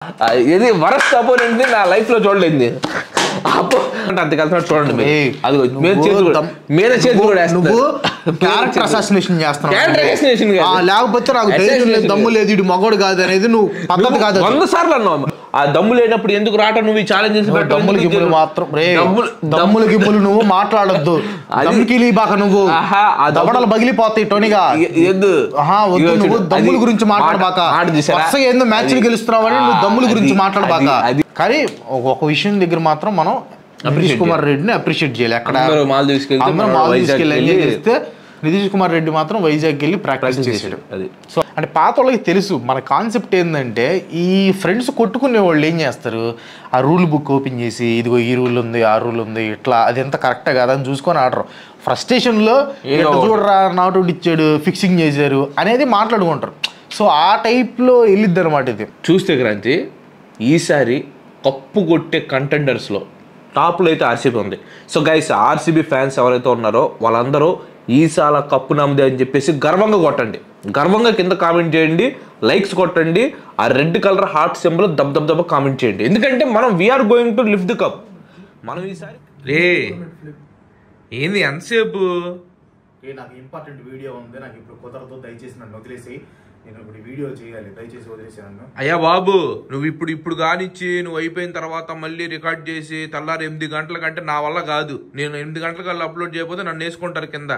ఇది worst opponent నా life లో చూడలేదు. అంత కలిసినట్టు చూడండి. అది మీద చేతులు కూడా క్యారెక్టర్ అసాసినేషన్ చేస్తున్నావు. లేకపోతే నాకు దమ్ము లేదు ఇటు మగోడు కాదు అనేది నువ్వు పద్ధతి కాదు. 100 సార్లు అన్నావు. ఆ దమ్ము లేనప్పుడు ఎందుకు రాట నువ్వు ఈ ఛాలెంజెస్ దమ్ములు గిమ్ములు మాత్రం దమ్ములు గిమ్ములు నువ్వు మాట్లాడొద్దు. బాక నువ్వు దవడలు పగిలిపోతాయి టోనిగా. నువ్వు దమ్ముల గురించి మాట్లాడబాక. ఏందో మ్యాచ్లు గెలుస్తున్నావని నువ్వు దమ్ముల గురించి మాట్లాడబాక. కానీ ఒక విషయం దగ్గర మాత్రం మనం నితీష్ కుమార్ రెడ్డిని అప్రిషియేట్ చేయాలి. అక్కడ నితీష్ కుమార్ రెడ్డి మాత్రం వైజాగ్ వెళ్ళి ప్రాక్టీస్ చేశాడు. సో అంటే పాత వాళ్ళకి తెలుసు మన కాన్సెప్ట్ ఏంటంటే ఈ ఫ్రెండ్స్ కొట్టుకునే వాళ్ళు ఏం చేస్తారు, ఆ రూల్ బుక్ ఓపెన్ చేసి ఇదిగో ఈ రూల్ ఉంది ఆ రూల్ ఉంది ఇట్లా అది ఎంత కరెక్టే కదా అని చూసుకొని ఆడరు. ఫ్రస్ట్రేషన్లో చూడరా నాట్ ఇచ్చాడు ఫిక్సింగ్ చేశారు అనేది మాట్లాడుకుంటారు. సో ఆ టైప్లో వెళ్ళిద్ది అనమాట ఇది. చూస్తే క్రాంతి ఈసారి కప్పు కొట్టే కంటెండర్స్లో టాప్లో అయితే ఆర్సీబీ ఉంది. సో గైస్ ఆర్సీబీ ఫ్యాన్స్ ఎవరైతే ఉన్నారో వాళ్ళందరూ ఈసాల కప్పు నమ్మదే అని చెప్పేసి గర్వంగా కొట్టండి. గర్వంగా కింద కామెంట్ చేయండి, లైక్స్ కొట్టండి, ఆ రెడ్ కలర్ హార్ట్ సింబల్ దబ్బ కామెంట్ చేయండి. ఎందుకంటే మనం we are going to lift the cup. మనం ఈసారి రే ఏంది ఎంతసేపు నాకు ఇంపార్టెంట్ వీడియో ఉంది, నాకు ఇప్పుడు కుదరదు, దయచేసి నన్ను వదిలేసి నేను ఇప్పుడు వీడియో చేయాలి, దయచేసి వదిలేసాను. అయ్యా బాబు నువ్వు ఇప్పుడు కానిచ్చి నువ్వు అయిపోయిన తర్వాత మళ్ళీ రికార్డ్ చేసి తెల్లారు 8 గంటల కంటే నా వల్ల కాదు. నేను 8 గంటల కల్లా అప్లోడ్ చేయకపోతే నన్ను వేసుకుంటారు కింద.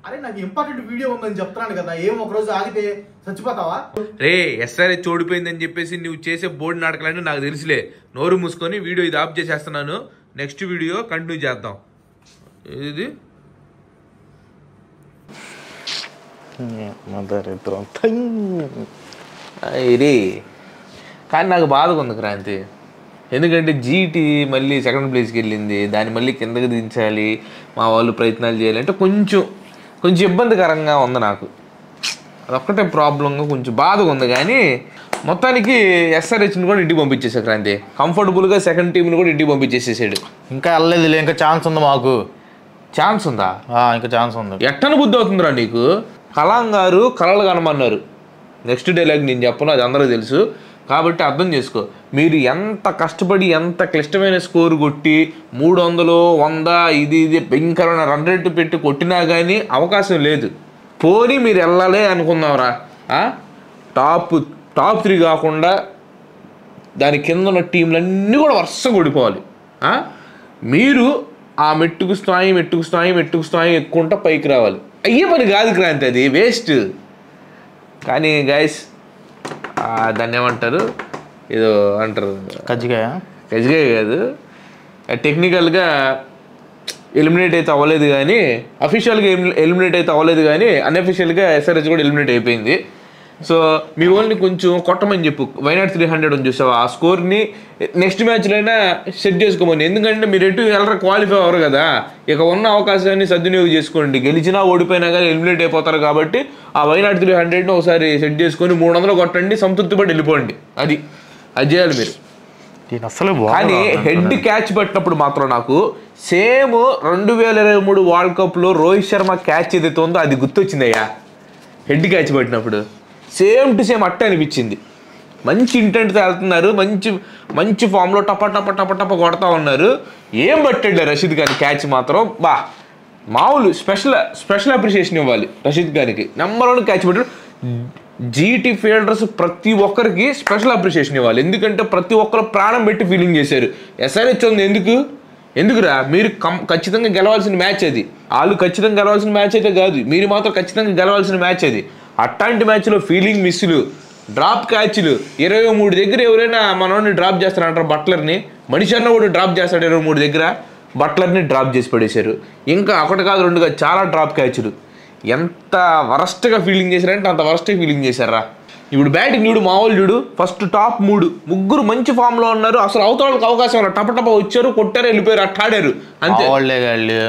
అరే నాకు ఇంపార్టెంట్ వీడియో ఉందని చెప్తాను కదా, ఏం ఒక రోజు ఆగితే చచ్చిపోతావా? రే ఎస్ఆర్హెచ్ ఓడిపోయిందని చెప్పేసి నువ్వు చేసే బోర్డు నాటకాలని నాకు తెలుసులే. నోరు మూసుకొని వీడియో ఇది ఆఫ్ చేసేస్తున్నాను. నెక్స్ట్ వీడియో కంటిన్యూ చేద్దాం. ఇది ఇది కానీ నాకు బాధగా ఉంది క్రాంతి. ఎందుకంటే జీటీ మళ్ళీ సెకండ్ ప్లేస్కి వెళ్ళింది, దాన్ని మళ్ళీ కిందకి దించాలి, మా వాళ్ళు ప్రయత్నాలు చేయాలి అంటే కొంచెం ఇబ్బందికరంగా ఉంది నాకు. అదొక్కటే ప్రాబ్లంగా కొంచెం బాధగా ఉంది. కానీ మొత్తానికి ఎస్ఆర్హెచ్ని కూడా ఇంటికి పంపించేసాడు క్రాంతి. కంఫర్టబుల్గా సెకండ్ టీంని కూడా ఇంటికి పంపించేసేసాడు. ఇంకా వెళ్ళలేదు, ఇంకా ఛాన్స్ ఉంది మాకు. ఛాన్స్ ఉందా? ఇంకా ఛాన్స్ ఉంది. ఎట్టని బుద్ధి అవుతుందిరా నీకు? కలాం గారు కలలు కనమన్నారు. నెక్స్ట్ డైలాగ్ నేను చెప్పను, అది అందరూ తెలుసు. కాబట్టి అర్థం చేసుకో, మీరు ఎంత కష్టపడి ఎంత క్లిష్టమైన స్కోర్ కొట్టి 300 100 ఇది భయంకరమైన రన్ రేటు పెట్టి కొట్టినా కానీ అవకాశం లేదు. పోనీ మీరు వెళ్ళాలి అనుకుందాంరా, టాప్ 3 కాకుండా దాని కింద ఉన్న టీంలన్నీ కూడా వరుసగా ఓడిపోవాలి. మీరు ఆ మెట్టుకు స్థాయి ఎక్కుంటా పైకి రావాలి. అయ్యే పని కాదు క్రాంతి, అది వేస్ట్. కానీ గైస్ దాన్ని ఏమంటారు, ఏదో అంటారు కజ్జికాయ కాదు, టెక్నికల్గా ఎలిమినేట్ అయితే అవ్వలేదు కానీ, అఫీషియల్గా ఎలిమినేట్ అయితే అవ్వలేదు కానీ అన్అఫీషియల్గా ఎస్ఆర్హెచ్ కూడా ఎలిమినేట్ అయిపోయింది. సో మీ వాళ్ళని కొంచెం కొట్టమని చెప్పు. వైనాట్ 300 అని చూసావు, ఆ స్కోర్ని నెక్స్ట్ మ్యాచ్లో అయినా సెట్ చేసుకోమని. ఎందుకంటే మీరు ఎటు వెళ్ళరు, క్వాలిఫై అవ్వరు కదా. ఇక ఉన్న అవకాశాన్ని సద్వినియోగం చేసుకోండి. గెలిచినా ఓడిపోయినా కానీ ఎలిమినేట్ అయిపోతారు కాబట్టి ఆ వైనాట్ 300ని ఒకసారి సెట్ చేసుకొని 300 కొట్టండి, సంతృప్తి పడి వెళ్ళిపోండి. అది చేయాలి మీరు. అసలు కానీ హెడ్ క్యాచ్ పట్టినప్పుడు మాత్రం నాకు సేమ్ 2023 వరల్డ్ కప్లో రోహిత్ శర్మ క్యాచ్ ఏదైతే ఉందో అది గుర్తొచ్చిందయ్యా. హెడ్ క్యాచ్ పట్టినప్పుడు సేమ్ టు సేమ్ అట్టే అనిపించింది. మంచి ఇంటెంట్తో వెళ్తున్నారు, మంచి ఫామ్లో టప కొడతా ఉన్నారు. ఏం పట్టాడు రషీద్ ఖాన్ క్యాచ్ మాత్రం మామూలు స్పెషల్ అప్రిషియేషన్ ఇవ్వాలి రషీద్ ఖాన్కి. నెంబర్ 1 క్యాచ్ పట్టాడు. జీటీ ఫీల్డర్స్ ప్రతి ఒక్కరికి స్పెషల్ అప్రిషియేషన్ ఇవ్వాలి. ఎందుకంటే ప్రతి ఒక్కరు ప్రాణం పెట్టి ఫీలింగ్ చేశారు. ఎస్ఆర్హెచ్ ఉంది ఎందుకురా, మీరు ఖచ్చితంగా గెలవాల్సిన మ్యాచ్ అది. వాళ్ళు ఖచ్చితంగా గెలవాల్సిన మ్యాచ్ అయితే కాదు, మీరు మాత్రం ఖచ్చితంగా గెలవాల్సిన మ్యాచ్ అది. అట్లాంటి మ్యాచ్లో ఫీలింగ్ మిస్సులు, డ్రాప్ క్యాచ్లు 23 దగ్గర ఎవరైనా మనోడిని డ్రాప్ చేస్తారంటారు. బట్లర్ని మనిషి అన్న కూడా డ్రాప్ చేస్తాడు 23 దగ్గర. బట్లర్ని డ్రాప్ చేసి పడేశారు. ఇంకా 1 కాదు 2 కాదు చాలా డ్రాప్ క్యాచ్లు. ఎంత వరస్ట్గా ఫీలింగ్ చేశారంటే అంత వరస్ట్గా ఫీలింగ్ చేశారా. ఇప్పుడు బ్యాటింగ్ చూడు, మామూలు చూడు, ఫస్ట్ టాప్ 3 ముగ్గురు మంచి ఫామ్లో ఉన్నారు. అసలు అవతలకి అవకాశం ఉన్నారు, టప వచ్చారు, కొట్టారు, వెళ్ళిపోయారు, అట్టాడారు అంతే.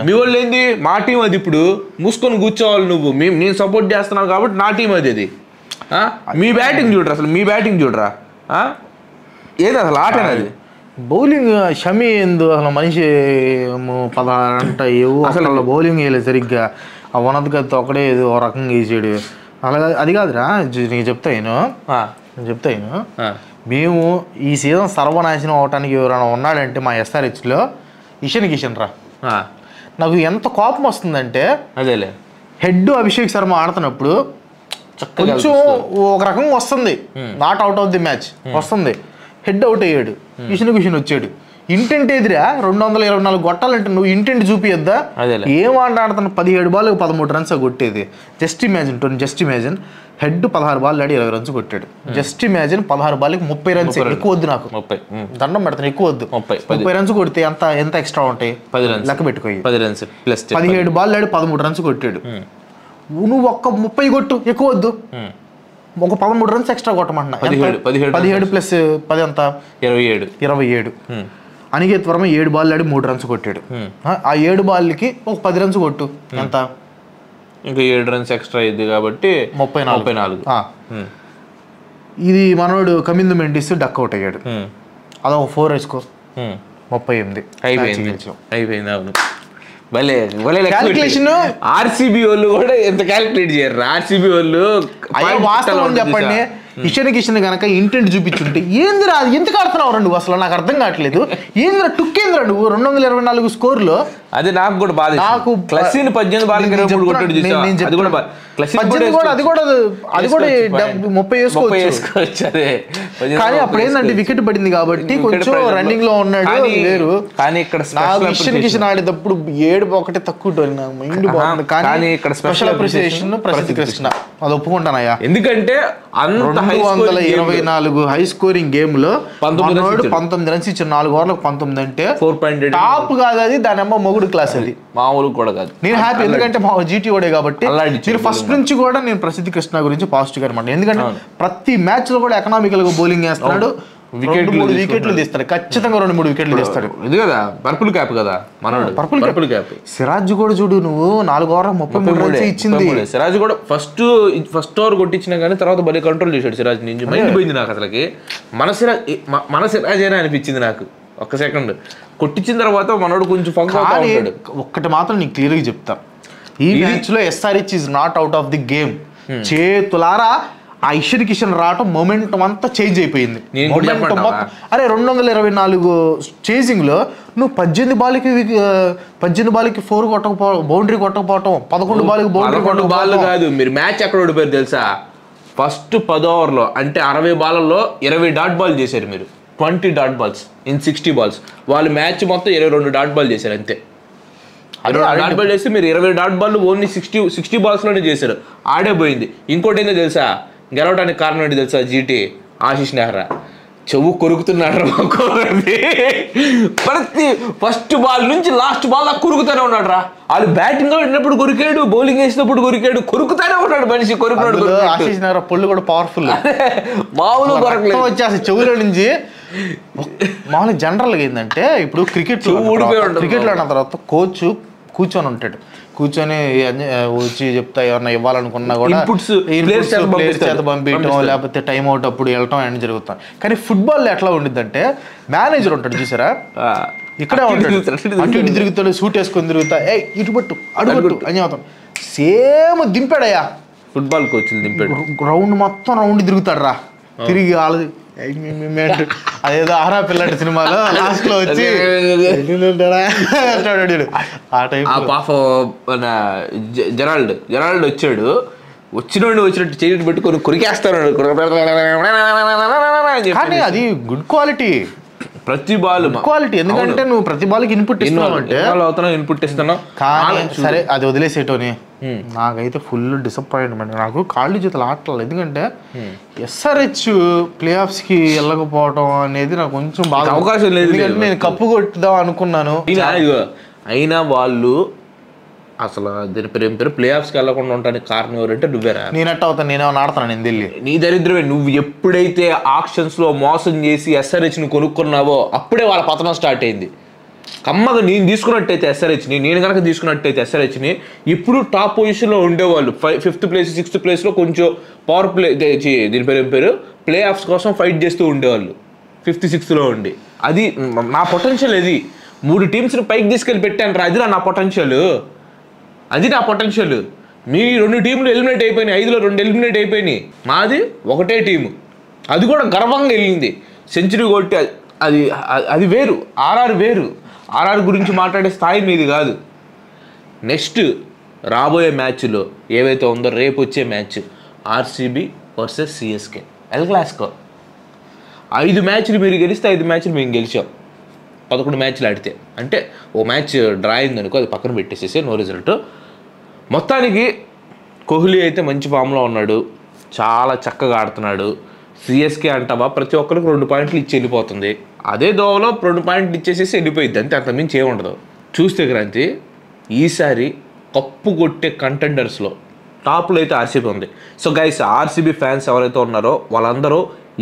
మీ వాళ్ళు ఏంది, మా టీం అది. ఇప్పుడు మూసుకొని కూర్చోవాలి నువ్వు. నేను సపోర్ట్ చేస్తున్నాను కాబట్టి నా టీం అది. మీ బ్యాటింగ్ చూడరా, అసలు మీ బ్యాటింగ్ చూడరా, ఏది అసలు ఆటేనా అది. బౌలింగ్ షమి ఎందు అసలు మనిషి 16 అంట అసలు బౌలింగ్ వేయలేదు సరిగ్గా. ఆ ఉన్నత గత ఒకడే ఏదో రకంగా వేసాడు. అలాగే అది కాదురా, నీకు చెప్తాను మేము ఈ సీజన్ సర్వనాశనం అవడానికి ఎవరైనా ఉన్నాడంటే మా ఎస్ఆర్హెచ్లో ఇషన్ కిషన్ రా. నాకు ఎంత కోపం వస్తుందంటే అదేలే హెడ్ అభిషేక్ శర్మ ఆడుతున్నప్పుడు కొంచెం ఒక రకంగా వస్తుంది, not out of the match వస్తుంది, హెడ్ అవుట్ అయ్యాడు, కిషన్ వచ్చాడు. ఇంటెంట్ ఎదురా 224 కొట్టాలంటే నువ్వు ఇంటెంట్ చూపియద్దా? ఏం ఆడుతున్నా 17 బాల్ 13 రన్స్ కొట్టేది. జస్ట్ ఇమాజిన్ హెడ్ 16 బాల్ ఆడి 20 రన్స్ కొట్టాడు. జస్ట్ ఇమాజిన్ 16 బాల్కి 30 రన్స్. ఎక్కువ వద్దు నాకు, దండం పెడతాను, ఎక్కువ వద్దు. 30 రన్స్ కొడితే ఎంత ఎక్స్ట్రా ఉంటాయి? 10 రన్స్ లెక్క పెట్టుకోయి. 10 రన్స్ ప్లస్ 17 బాల్ ఆడి 13 రన్స్ కొట్టాడు. నువ్వు ఒక్క 30 కొట్టు, ఎక్కువ వద్దు, ఒక 13 రన్స్ ఎక్స్ట్రా కొట్టమంటున్నా. 17 ప్లస్ 10 ఎంత? 27. అనికేత్ వర్మ 7 బాల్ ఆడి 3 రన్స్ కొట్టాడు. ఆ 7 బాల్కి ఒక 10 రన్స్ కొట్టు, ఎంత? ఇంకా 7 రన్స్ ఎక్స్ట్రా అయింది కాబట్టి 34. ఇది మనోడు కమిందు మెండిస్ డక్ అవుట్ అయ్యాడు, అదొక 4 వేసుకో, 38 అయిపోయింది. అవును, ఆర్సీబీ వాళ్ళు కూడా ఎంత క్యాలిక్యులేట్ చేయరు. ఆర్సీబీ వాళ్ళు వాస్తవం చెప్పండి, కిషన్ కనుక ఇంటెంట్ చూపించుంటే ఏందిరా ఎందుకు ఆడుతున్నావు నువ్వు? అసలు నాకు అర్థం కావట్లేదు. ఏందిరా టుక్కేంద్రా నువ్వు 224 స్కోర్లో? అది నాకు కూడా బాధ. నాకు 18 బాల్కి 23 కొట్టాడు. అది కూడా 30 వేసుకోవచ్చు. కానీ అప్పుడు ఏంటంటే వికెట్ పడింది కాబట్టి కొంచెం రన్నింగ్ లో ఉన్నాడు, వేరు. కానీ ఇక్కడ కిషన్ ఆడేటప్పుడు 7 ఒకటే తక్కువ మైండ్ బాగుంది. కానీ ఇక్కడ స్పెషల్ అప్రిసియేషన్ ప్రసిద్ధ కృష్ణ, అది ఒప్పుకుంటానయ్యా. ఎందుకంటే 224 హై స్కోరింగ్ గేమ్ లో 19 రన్స్ ఇచ్చిన 4 ఓవర్లకు 19 అంటే 4.8 టాప్ కాదు అది, దాని అమ్మ మొగుడు క్లాస్ అది, మామూలు కూడా కాదు. నేను హ్యాపీ, ఎందుకంటే మా జీటీ ఓడే కాబట్టి. నేను ఫస్ట్ నుంచి కూడా నేను ప్రసిద్ధ కృష్ణ గురించి పాజిటివ్ గా అనమాట. ఎందుకంటే ప్రతి మ్యాచ్ లో కూడా ఎకనామికల్ గా బౌలింగ్ చేస్తున్నాడు, 2-3 వికెట్లు తీస్తాడు, ఖచ్చితంగా 2-3 వికెట్లు తీస్తాడు. ఇది కదా పర్పుల్ క్యాప్ కదా మనోడు, పర్పుల్ క్యాప్. సిరాజ్ కూడా చూడు, నువ్వు 4 ఓవర్లకు 33 రన్స్ ఇచ్చింది. సిరాజ్ కూడా ఫస్ట్ ఓవర్ కొట్టించినా కానీ తర్వాత భలే కంట్రోల్ చేశాడు సిరాజ్ నుంచి. మైండ్ పోయింది నాకు అసలుకి. మన సిరాజ్ అయినా అనిపించింది నాకు ఒక్క సెకండ్. కొట్టించిన తర్వాత మనోడు కొంచెం ఒక్కటి మాత్రం నీకు క్లియర్ గా చెప్తా, ఈ మ్యాచ్ లో SRH is not out of the game. చేతులారా ఆ ఇషన్ కిషన్ రావటం మొమెంటం అంతా చేంజ్ అయిపోయింది. అరే 224 చేసింగ్ లో నువ్వు 18 బాల్కి 4 కొట్టకపోవడం, బౌండరీ కొట్టకపోవటం, 11 బాల్కి బౌండరీ బాల్ కాదు. మీరు మ్యాచ్ ఎక్కడ ఓడిపోయారు తెలుసా? ఫస్ట్ 10 ఓవర్లో అంటే 60 బాల్లో 20 డాట్ బాల్ చేశారు మీరు, 20 డాట్ బాల్స్ ఇన్ 60 బాల్స్. వాళ్ళు మ్యాచ్ మొత్తం 22 డాట్ బాల్ చేశారు అంతే. 22 డాట్ బాల్ చేసి మీరు 20 డాట్ బాల్ ఓన్లీ 60 బాల్స్ లోనే చేశారు, ఆడే పోయింది. ఇంకోటి ఏంటో తెలుసా గెలవడానికి కారణం ఏంటి తెలుసా? జీటీ ఆశీష్ నెహ్రా చెవు కొరుకుతున్నాడు. ప్రతి ఫస్ట్ బాల్ నుంచి లాస్ట్ బాల్ దాకా కొరుకుతానే ఉన్నాడు రా. వాళ్ళు బ్యాటింగ్ వెళ్ళినప్పుడు కొరికాడు, బౌలింగ్ వేసినప్పుడు కొరికాడు, కొరుకుతానే ఉన్నాడు మనిషి. కొరుకున్నాడు. ఆశీష్ నెహ్రా పళ్ళు కూడా పవర్ఫుల్, మామూలు కొరకలేదు. వచ్చేసి చెవుల నుంచి మామూలు. జనరల్గా ఏంటంటే ఇప్పుడు క్రికెట్ లో ఆడిన తర్వాత కోచ్ కూర్చొని ఉంటాడు, కూర్చొని వచ్చి చెప్తా ఏమన్నా ఇవ్వాలనుకున్నా కూడా ప్లేయర్స్ చేత పంపించడం, లేకపోతే టైం అవుట్ అప్పుడు వెళ్ళటం అని జరుగుతాం. కానీ ఫుట్బాల్ ఎట్లా ఉండిద్దంటే మేనేజర్ ఉంటాడు చూసారా, ఇక్కడే ఉంటాడు, అటు ఇటు తిరుగుతాడు, సూట్ వేసుకొని తిరుగుతా, ఇటు పట్టు అడుగు అని చెప్తాం. సేమ్ దింపాడయ్యా ఫుట్బాల్ కోచ్ దింపాడు. రౌండ్ మొత్తం రౌండ్ తిరుగుతాడు రా, తిరిగి వాళ్ళది అదేదో ఆరా పిల్లాడి సినిమాలో లాస్ట్ లో వచ్చి జెరాల్డ్ వచ్చాడు, వచ్చినట్టు చేయి పెట్టుకొని కొరికేస్తాడు. కానీ అది గుడ్ క్వాలిటీ, ప్రతి బాల్ క్వాలిటీ. ఎందుకంటే నువ్వు ప్రతి బాల్కి ఇన్పుట్ ఇస్తున్నావు అంటే ఇన్పుట్ ఇస్తున్నావు. కానీ సరే అది వదిలేసేటోని నాకైతే ఫుల్ డిసప్పాయింట్మెంట్. నాకు కాళ్ళు చేతులు ఆటలు. ఎందుకంటే ఎస్ఆర్హెచ్ ప్లే ఆఫ్స్ కి వెళ్ళకపోవడం అనేది నాకు కొంచెం బాగా అవకాశం లేదు. ఎందుకంటే నేను కప్పు కొట్టుదాం అనుకున్నాను, అయినా వాళ్ళు అసలు దీని పేరు ప్లే ఆఫ్స్కి వెళ్ళకుండా ఉండడానికి కారణం ఎవరంటే నువ్వేరా. నేనట్టు అవుతాను, నేనేమన్నా ఆడుతాను, నేను తెలియదు. నీ దరిద్రమే. నువ్వు ఎప్పుడైతే ఆక్షన్స్ లో మోసం చేసి ఎస్ఆర్హెచ్ ని కొనుక్కున్నావో అప్పుడే వాళ్ళ పతనం స్టార్ట్ అయింది. కమ్మగా నేను తీసుకున్నట్టయితే ఎస్ఆర్హెచ్ని, నేను కనుక తీసుకున్నట్టయితే ఎస్ఆర్హెచ్ని ఇప్పుడు టాప్ పొజిషన్లో ఉండేవాళ్ళు. 5th ప్లేస్ 6th ప్లేస్లో కొంచెం పవర్ ప్లే దీని పేరు ప్లే ఆఫ్స్ కోసం ఫైట్ చేస్తూ ఉండేవాళ్ళు 5th 6th ఉండి. అది నా పొటెన్షియల్. అది 3 టీమ్స్ని పైకి తీసుకెళ్ళి పెట్టాను రా, అది నా పొటెన్షియల్. అది నా పొటెన్షియల్. మీ 2 టీంలు ఎలిమినేట్ అయిపోయినాయి, 5లో 2 ఎలిమినేట్ అయిపోయినాయి. మాది ఒకటే టీము, అది కూడా గర్వంగా వెళ్ళింది, సెంచరీ కొట్టి. అది అది వేరు, ఆర్ఆర్ వేరు. ఆర్ఆర్ గురించి మాట్లాడే స్థాయి మీది కాదు. నెక్స్ట్ రాబోయే మ్యాచ్లో ఏవైతే ఉందో, రేపు వచ్చే match RCB versus CSK El Clasico. 5 మ్యాచ్లు మీరు గెలిస్తే 5 మ్యాచ్లు మేము గెలిచాం. 11 మ్యాచ్లు ఆడితే, అంటే ఓ మ్యాచ్ డ్రా అయిందనుకో, అది పక్కన పెట్టేసేసి నో రిజల్ట్. మొత్తానికి కోహ్లీ అయితే మంచి ఫామ్లో ఉన్నాడు, చాలా చక్కగా ఆడుతున్నాడు. సిఎస్కే అంటావా ప్రతి ఒక్కరికి 2 పాయింట్లు ఇచ్చి వెళ్ళిపోతుంది. అదే దోవలో 2 పాయింట్లు ఇచ్చేసేసి వెళ్ళిపోయింది, అంతే, అంతకుమించి ఏముండదు. చూస్తే క్రాంతి ఈసారి కప్పు కొట్టే కంటెండర్స్లో టాప్లో అయితే ఆర్సీబీ ఉంది. సో గైస్, ఆర్సీబీ ఫ్యాన్స్ ఎవరైతే ఉన్నారో వాళ్ళందరూ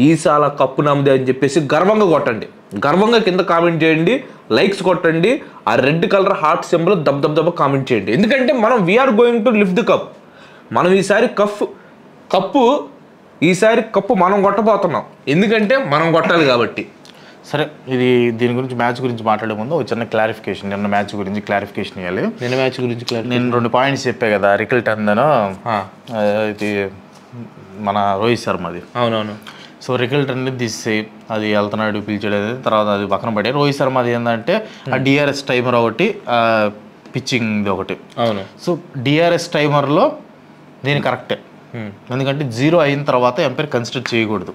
ఈసాల కప్పు నమ్మదే అని చెప్పేసి గర్వంగా కొట్టండి. గర్వంగా కింద కామెంట్ చేయండి, లైక్స్ కొట్టండి, ఆ రెడ్ కలర్ హార్ట్ సింబల్ దబ్బ కామెంట్ చేయండి. ఎందుకంటే మనం we are going to lift the cup. మనం ఈసారి ఈసారి కప్పు మనం కొట్టబోతున్నాం, ఎందుకంటే మనం కొట్టాలి కాబట్టి. సరే, దీని గురించి మ్యాచ్ గురించి మాట్లాడే ముందు ఒక చిన్న క్లారిఫికేషన్. నిన్న మ్యాచ్ గురించి క్లారిఫికేషన్ ఇవ్వాలి. నిన్న మ్యాచ్ గురించి నేను 2 పాయింట్స్ చెప్పా కదా, రికల్ టందన్ ఇది మన రోహిత్ శర్మది. అవునవును. సో రికల్ టందన్ తీసేసి అది వెళ్తున్నాడు, పిలిచాడు, తర్వాత అది పక్కన పడే. రోహిత్ శర్మ అది ఏంటంటే ఆ డిఆర్ఎస్ టైమర్ ఒకటి, పిచ్చింగ్ ఒకటి. అవును. సో డిఆర్ఎస్ టైమర్లో దీని కరెక్టే, ఎందుకంటే 0 అయిన తర్వాత ఎంపైర్ కన్సిడర్ చేయకూడదు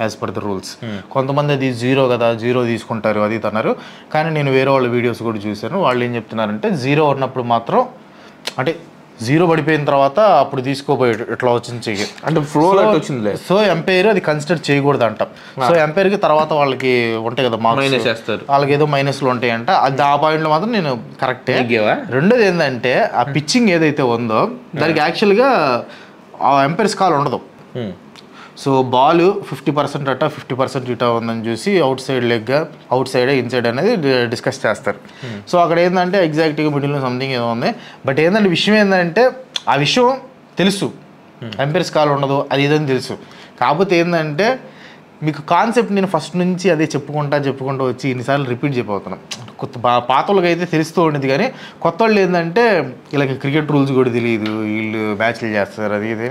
యాజ్ పర్ ద రూల్స్. కొంతమంది అది 0 కదా, 0 తీసుకుంటారు అది అన్నారు. కానీ నేను వేరే వాళ్ళ వీడియోస్ కూడా చూశాను. వాళ్ళు ఏం చెప్తున్నారంటే 0 ఉన్నప్పుడు మాత్రం, అంటే 0 పడిపోయిన తర్వాత అప్పుడు తీసుకోబోయేది ఇట్లా వచ్చింది చెయ్యి, అంటే ఫ్లో వచ్చింది. సో ఎంపైర్ అది కన్సిడర్ చేయకూడదు అంట. సో ఎంపైర్కి తర్వాత వాళ్ళకి ఉంటాయి కదా మార్క్స్, వాళ్ళకి ఏదో మైనస్లు ఉంటాయంట. అది ఆ పాయింట్లో మాత్రం నేను కరెక్టే. రెండోది ఏంటంటే ఆ పిచ్చింగ్ ఏదైతే ఉందో దానికి యాక్చువల్గా ఆ ఎంపైర్స్ కాల్ ఉండదు. సో బాల్ 50% అట్ట 50% ఇటా ఉందని చూసి out side leg, out side inside అనేది డిస్కస్ చేస్తారు. సో అక్కడ ఏంటంటే ఎగ్జాక్ట్గా మిడిల్లో సంథింగ్ ఏదో ఉంది. బట్ ఏంటంటే విషయం ఏంటంటే ఆ విషయం తెలుసు, ఎంపైర్స్ కాల్ ఉండదు అది ఇదని తెలుసు. కాకపోతే ఏంటంటే మీకు కాన్సెప్ట్ నేను ఫస్ట్ నుంచి అదే చెప్పుకుంటూ వచ్చి ఇన్నిసార్లు రిపీట్ చెప్పవుతున్నాను. కొత్త పాత వాళ్ళకి అయితే తెలుస్తూ ఉండేది, కానీ కొత్త వాళ్ళు ఏంటంటే ఇలా క్రికెట్ రూల్స్ కూడా తెలియదు, వీళ్ళు మ్యాచ్లు చేస్తారు అది ఇది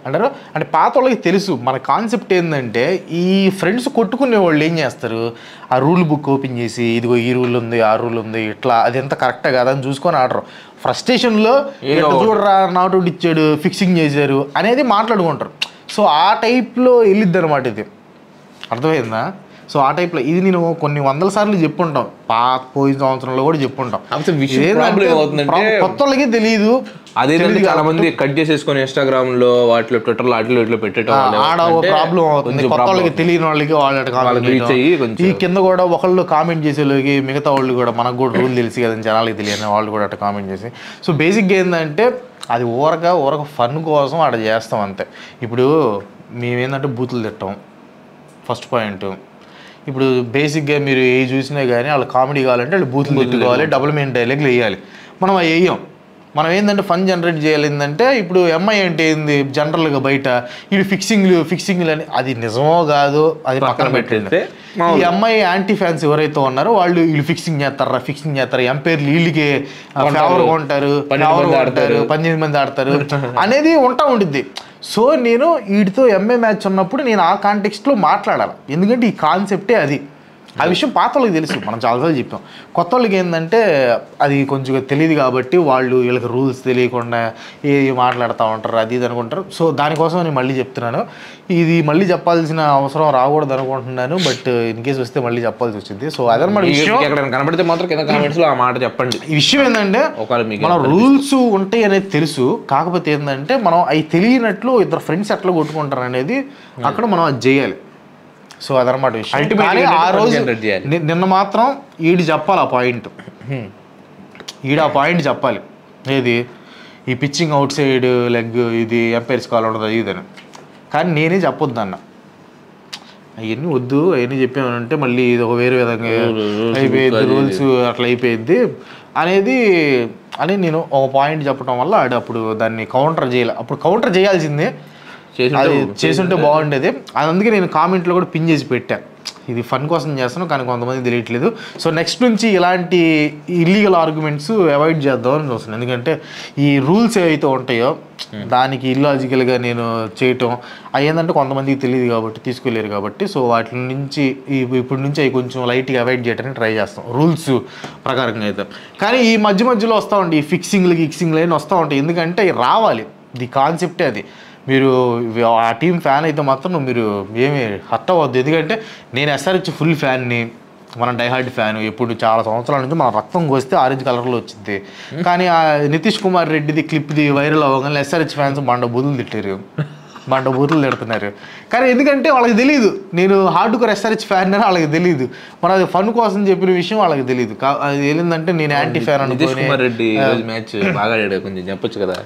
అంటారు. అంటే పాత వాళ్ళకి తెలుసు. మన కాన్సెప్ట్ ఏంటంటే ఈ ఫ్రెండ్స్ కొట్టుకునే వాళ్ళు ఏం చేస్తారు, ఆ రూల్ బుక్ ఓపెన్ చేసి ఇదిగో ఈ రూల్ ఉంది, ఆ రూల్ ఉంది, ఇట్లా అది ఎంత కరెక్టే కదా అని చూసుకొని ఆడరు. ఫ్రస్ట్రేషన్లో చూడరా నాట్ అవుట్ ఇచ్చాడు, ఫిక్సింగ్ చేశారు అనేది మాట్లాడుకుంటారు. సో ఆ టైప్లో వెళ్ళిద్ది అనమాట ఇది, అర్థమైందా? సో ఆ టైప్లో ఇది నేను కొన్ని 100 సార్లు చెప్పుంటాం, పోయిన సంవత్సరంలో కూడా చెప్పుంటాం. కొత్త వాళ్ళకి తెలియదు. అదే చాలా మంది కట్ చేసేసుకొని ఇన్స్టాగ్రామ్ లో వాటిలో ట్విట్టర్లో ఇట్లా పెట్టడం ఆడ ప్రాబ్లం అవుతుంది. కొత్త వాళ్ళకి తెలియని వాళ్ళకి వాళ్ళ ఈ కింద కూడా ఒకళ్ళు కామెంట్ చేసేలోకి మిగతా వాళ్ళు కూడా మనకు కూడా రూల్ తెలిసి కదా జనాలకి తెలియని వాళ్ళు కూడా అట్లా కామెంట్ చేసి. సో బేసిక్గా ఏంటంటే అది ఊరక ఫన్ కోసం ఆడ చేస్తాం అంతే. ఇప్పుడు మేమేంటంటే బూతులు తిట్టాం ఫస్ట్ పాయింట్. ఇప్పుడు బేసిక్గా మీరు ఏ చూసినా కానీ వాళ్ళు కామెడీ కావాలంటే వాళ్ళు బూతులు తిట్టుకోవాలి, డబుల్ మెయిన్ డైలాగ్లు వేయాలి. మనం అవి వేయం. మనం ఏంటంటే ఫన్ జనరేట్ చేయాలి. ఏంటంటే ఇప్పుడు ఎంఐ అంటే ఏంది జనరల్గా బయట వీళ్ళు ఫిక్సింగ్లు అని, అది నిజమో కాదు అది పక్కన పెట్టండి. ఈ ఎంఐ యాంటీ ఫ్యాన్స్ ఎవరైతే ఉన్నారో వాళ్ళు వీళ్ళు ఫిక్సింగ్ చేస్తారు, ఎంపైర్లు వీళ్ళకి ఫేవర్గా ఉంటారు, 18 మంది ఆడతారు అనేది ఉండిద్ది. సో నేను వీటితో ఎంఐ మ్యాచ్ ఉన్నప్పుడు నేను ఆ కాంటెక్స్ట్లో మాట్లాడాలి, ఎందుకంటే ఈ కాన్సెప్టే అది. ఆ విషయం పాత వాళ్ళకి తెలుసు, మనం చాలాసార్లు చెప్పాం. కొత్త వాళ్ళకి ఏంటంటే అది కొంచెం తెలియదు కాబట్టి వాళ్ళు వీళ్ళకి రూల్స్ తెలియకుండా ఏది మాట్లాడుతూ ఉంటారు, అది ఇది అనుకుంటారు. సో దానికోసం నేను మళ్ళీ చెప్తున్నాను, ఇది మళ్ళీ చెప్పాల్సిన అవసరం రాకూడదు అనుకుంటున్నాను. బట్ ఇన్ కేసు వస్తే మళ్ళీ చెప్పాల్సి వచ్చింది. సో అదనమాట విషయం. కనబడితే మాత్రం కింద కామెంట్స్లో ఆ మాట చెప్పండి. ఈ విషయం ఏంటంటే మన రూల్స్ ఉంటాయి అనేది తెలుసు, కాకపోతే ఏంటంటే మనం అవి తెలియనట్లు ఇద్దరు ఫ్రెండ్స్ ఎట్లా కొట్టుకుంటారు అనేది అక్కడ మనం అది చేయాలి. సో అదనమాట విషయం. కానీ ఆ రోజు నిన్న మాత్రం ఈడు చెప్పాలి ఆ పాయింట్, ఆ పాయింట్ చెప్పాలి ఏది ఈ పిచ్చింగ్ అవుట్ సైడ్ లెగ్ ఇది ఎంపైర్స్ కాల్ ఉండదు అది ఇదని. కానీ నేనే చెప్పొద్దు అన్న, అవన్నీ వద్దు, అవన్నీ చెప్పామంటే మళ్ళీ ఇది ఒక వేరే విధంగా అయిపోయింది, రూల్స్ అట్లా అయిపోయింది అనేది అని నేను ఒక పాయింట్ చెప్పడం వల్ల ఆడు అప్పుడు దాన్ని కౌంటర్ చేయాలి. అప్పుడు కౌంటర్ చేయాల్సిందే, అది చేసుంటే బాగుండేది. అందుకే నేను కామెంట్లో కూడా పిన్ చేసి పెట్టాను. ఇది ఫన్ కోసం చేస్తున్నాం కానీ కొంతమంది తెలియట్లేదు. సో నెక్స్ట్ నుంచి ఇలాంటి ఇల్లీగల్ ఆర్గ్యుమెంట్స్ అవాయిడ్ చేద్దామని చూస్తున్నాను. ఎందుకంటే ఈ రూల్స్ ఏవైతే ఉంటాయో దానికి ఇల్లాజికల్గా నేను చేయటం అవి ఏంటంటే కొంతమందికి తెలియదు కాబట్టి తీసుకెళ్ళారు కాబట్టి, సో వాటి నుంచి ఇప్పటి నుంచి అవి కొంచెం లైట్గా అవాయిడ్ చేయడానికి ట్రై చేస్తాం రూల్స్ ప్రకారంగా అయితే. కానీ ఈ మధ్యలో వస్తూ ఉంటాయి ఈ ఫిక్సింగ్లు అని వస్తూ ఉంటాయి. ఎందుకంటే రావాలి, ది కాన్సెప్టే అది. మీరు ఆ టీం ఫ్యాన్ అయితే మాత్రం మీరు ఏమి హర్ట్ అవ్వద్దు. ఎందుకంటే నేను ఎస్ఆర్హెచ్ ఫుల్ ఫ్యాన్ని, మన డైహార్డ్ ఫ్యాన్. ఎప్పుడు చాలా సంవత్సరాల నుంచి మన రక్తం కోస్తే ఆరెంజ్ కలర్లో వచ్చింది. కానీ ఆ నితీష్ కుమార్ రెడ్డిది క్లిప్ది వైరల్ అవ్వగానే ఎస్ఆర్హెచ్ ఫ్యాన్స్ బూతులు తిడుతున్నారు. కానీ ఎందుకంటే వాళ్ళకి తెలియదు నేను హార్డ్ కోర్ ఎస్ఆర్హెచ్ ఫ్యాన్ అని వాళ్ళకి తెలియదు. మన అది ఫన్ కోసం చెప్పిన విషయం వాళ్ళకి తెలియదు. అది ఏంటంటే నేను యాంటీ ఫ్యాన్ అనుకుని మ్యాచ్ బాగా కొంచెం చెప్పొచ్చు కదా.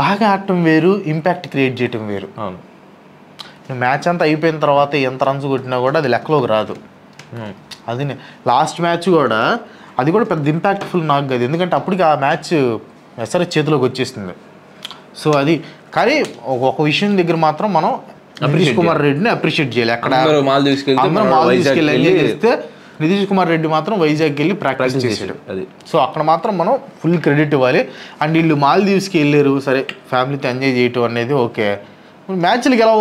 బాగా ఆడటం వేరు, ఇంపాక్ట్ క్రియేట్ చేయటం వేరు. మ్యాచ్ అంతా అయిపోయిన తర్వాత ఎంత రన్స్ కొట్టినా కూడా అది లెక్కలోకి రాదు. అది లాస్ట్ మ్యాచ్ కూడా అది కూడా పెద్ద ఇంపాక్ట్ఫుల్ నాకు కాదు, ఎందుకంటే అప్పటికి ఆ మ్యాచ్ ఎస్ఆర్హెచ్ చేతిలోకి వచ్చేసింది. సో అది కానీ ఒక విషయం దగ్గర మాత్రం మనం నితీష్ కుమార్ రెడ్డిని అప్రిషియేట్ చేయాలి. అక్కడ అందరూ మాల్ తీసుకెళ్ళి ఎంజాయ్ చేస్తే నితీష్ కుమార్ రెడ్డి మాత్రం వైజాగ్కి వెళ్ళి ప్రాక్టీస్ చేశాడు. అది సో అక్కడ మాత్రం మనం ఫుల్ క్రెడిట్ ఇవ్వాలి. అండ్ వీళ్ళు మాల్దీవ్స్కి వెళ్ళారు, సరే ఫ్యామిలీతో ఎంజాయ్ చేయటం అనేది ఓకే. మ్యాచ్లకి ఎలా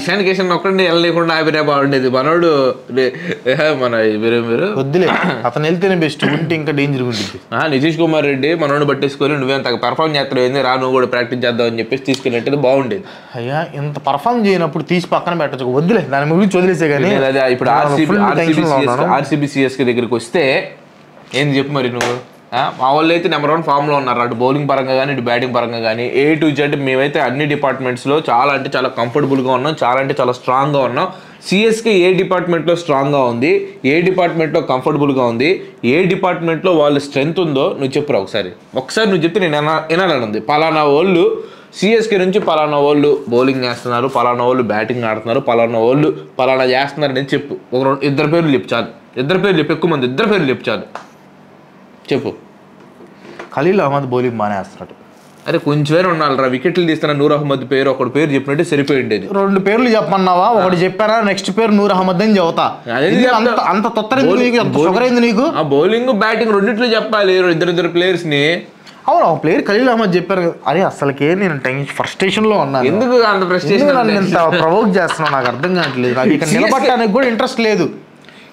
ఈశాన్ కిషన్ ఒక్కడిని వెళ్ళలేకుండా ఆపినా బాగుండేది. మనోడు మన మీరు వద్దులే, అతను వెళ్తేనే బెస్ట్, ఉంటే ఇంకా డేంజర్గా ఉంటుంది. నితీష్ కుమార్ రెడ్డి మనోడు పట్టేసుకొని నువ్వేంత పర్ఫామ్ చేస్తావు రా, నువ్వు కూడా ప్రాక్టీస్ చేద్దాం అని చెప్పేసి తీసుకున్నట్టు బాగుండేది. అయ్యా ఇంత పర్ఫామ్ చేయనప్పుడు తీసి పక్కన పెట్టచ్చు, వద్దులే దాని గురించి వదిలేసే. కానీ అదే ఇప్పుడు ఆర్సీబీసీఎస్కి దగ్గరికి వస్తే ఏంది చెప్పు మరి నువ్వు. మా వాళ్ళు అయితే నెంబర్ 1 ఫామ్లో ఉన్నారు, అటు బౌలింగ్ పరంగా కానీ ఇటు బ్యాటింగ్ పరంగా కానీ. A to Z మేమైతే అన్ని డిపార్ట్మెంట్స్లో చాలా అంటే చాలా కంఫర్టబుల్గా ఉన్నాం, చాలా అంటే చాలా స్ట్రాంగ్గా ఉన్నాం. సిఎస్కే ఏ డిపార్ట్మెంట్లో స్ట్రాంగ్గా ఉంది, ఏ డిపార్ట్మెంట్లో కంఫర్టబుల్గా ఉంది, ఏ డిపార్ట్మెంట్లో వాళ్ళ స్ట్రెంత్ ఉందో నువ్వు చెప్పురా ఒకసారి నువ్వు చెప్తే నేను వినాలనుంది. పలానా వాళ్ళు సిఎస్కే నుంచి పలానా వాళ్ళు బౌలింగ్ చేస్తున్నారు, పలానా వాళ్ళు బ్యాటింగ్ ఆడుతున్నారు, పలానా వాళ్ళు పలానా చేస్తున్నారు అని చెప్పు. ఒక 2 పేర్లు చెప్పు చాలు, 2 పేర్లు చెప్పు, ఎక్కువ మంది 2 పేర్లు చెప్పు చాలు, చెప్పు. ఖలీల్ అహ్మద్ బౌలింగ్ బాగానే వేస్తున్నాడు. అరే కొంచెం వేరే ఉండాలిరా, వికెట్లు తీస్తున్న నూర్ అహ్మద్ పేరు ఒకటి పేరు చెప్పినట్టు సరిపోయిండేది. 2 పేర్లు చెప్పమన్నావా, ఒకటి చెప్పారా, నెక్స్ట్ పేరు నూర్ అహ్మద్ అని చెబుతా. అంత తొత్తరైంది నీకు. ఆ బౌలింగ్ బ్యాటింగ్ రెండిట్లో చెప్పాలి, 2 ప్లేయర్స్ ని. అవును, ఒక ప్లేయర్ ఖలీల్ అహ్మద్ చెప్పారు కదా. అరే అసలుకే నేను ఫ్రస్ట్రేషన్ లో ఉన్నాను. ఎందుకు అంత ఫ్రస్ట్రేషన్, ఎంత ప్రవోక్ చేస్తున్నావు నాకు అర్థం కావట్లేదు. నాకు ఇక్కడ నిలబడటానికి కూడా ఇంట్రెస్ట్ లేదు.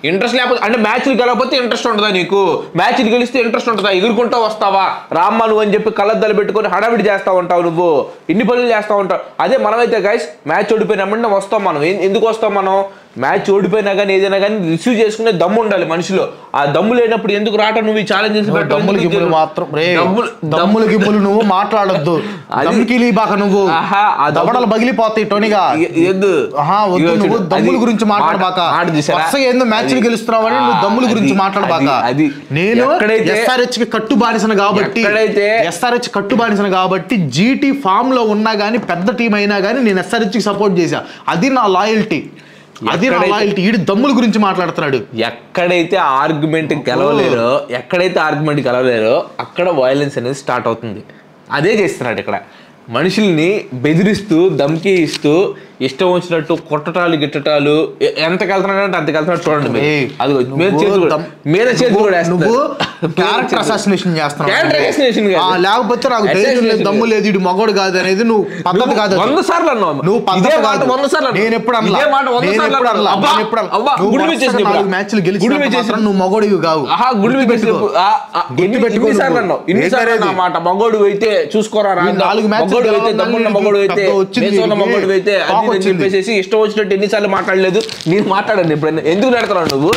ఇంట్రెస్ట్ లేకపోతే అంటే మ్యాచ్లు గెలవకపోతే ఇంట్రెస్ట్ ఉంటుందా నీకు? మ్యాచ్లు గెలిస్తే ఇంట్రెస్ట్ ఉంటుందా? ఎగురుకుంటా వస్తావా రామ్మా నువ్వు అని చెప్పి కళ్ళద్దాలు పెట్టుకొని హడావిడి చేస్తూ ఉంటావు, నువ్వు ఇన్ని పనులు చేస్తూ ఉంటావు. అదే మనమైతే గైస్ మ్యాచ్ ఓడిపోయినామంటే వస్తాం. మనం ఎందుకు వస్తాం? మనం మ్యాచ్ ఓడిపోయినా కానీ ఏదైనా కానీ రిసీవ్ చేసుకునే దమ్ము ఉండాలి మనిషిలో. ఆ దమ్ము లేనప్పుడు ఎందుకు రాట నువ్వు ఈ ఛాలెంజెస్ దమ్ములు గిమ్ములు నువ్వు మాట్లాడొద్దు, నువ్వు దవడలు పగిలిపోతాయి టోనిగా. నువ్వు దమ్ముల గురించి మాట్లాడబాక. ఏందో మ్యాచ్ గెలుస్తున్నావని నువ్వు దమ్ముల గురించి మాట్లాడబాక. నేను ఎస్ఆర్హెచ్ కి కట్టుబానిసను కాబట్టి జీటీ ఫామ్ లో ఉన్నా గానీ పెద్ద టీం అయినా గానీ నేను ఎస్ఆర్హెచ్ కి సపోర్ట్ చేశా. అది నా లాయల్టీ. ఈడు దమ్ముల గురించి మాట్లాడుతున్నాడు. ఎక్కడైతే ఆర్గ్యుమెంట్ గెలవలేరో అక్కడ వైలెన్స్ అనేది స్టార్ట్ అవుతుంది. అదే చేస్తున్నాడు ఇక్కడ. మనుషుల్ని బెదిరిస్తూ ధమ్కీ ఇస్తూ ఇష్టం వచ్చినట్టు కొట్టటాలు గిట్టటాలు ఎంతకి వెళ్తున్నాడంటే అంతకి వెళ్తున్నాడు. చూడండి మీద చేతులు కూడా క్యారెక్టర్ అసాసినేషన్ చేస్తున్నావు. లేకపోతే నాకు దమ్ము లేదు ఇటు మగోడు కాదు అనేది నువ్వు పద్ధతి కాదు. 100 సార్లు అన్నావు నువ్వు. నేను ఎప్పుడు మ్యాచ్లు గెలిచి నువ్వు మగోడివి కావు. మగోడు అయితే చూసుకోరా, 4 మ్యాచ్లు మగోడు అయితే చెప్పేసి ఇష్టం వచ్చినట్టు ఎన్నిసార్లు మాట్లాడలేదు. నేను మాట్లాడండి ఎప్పుడైనా, ఎందుకు నడతావు నువ్వు?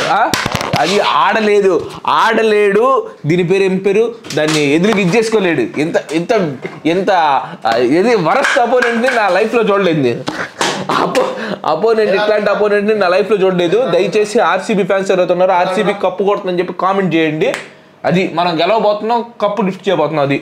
అది ఆడలేడు దీని పేరు ఏం పేరు, దాన్ని ఎదురుకి ఇచ్చేసుకోలేడు. ఎంత ఏది వరస్ట్ అపోనెంట్ని నా లైఫ్లో చూడలేదు. ఇట్లాంటి అపోనెంట్ని నా లైఫ్లో చూడలేదు. దయచేసి ఆర్సీబీ ఫ్యాన్స్ ఎవరైతున్నారో ఆర్సీబీ కప్పు కొడుతుందని చెప్పి కామెంట్ చేయండి. అది మనం గెలవబోతున్నాం, కప్పు లిఫ్ట్ చేయబోతున్నాం. అది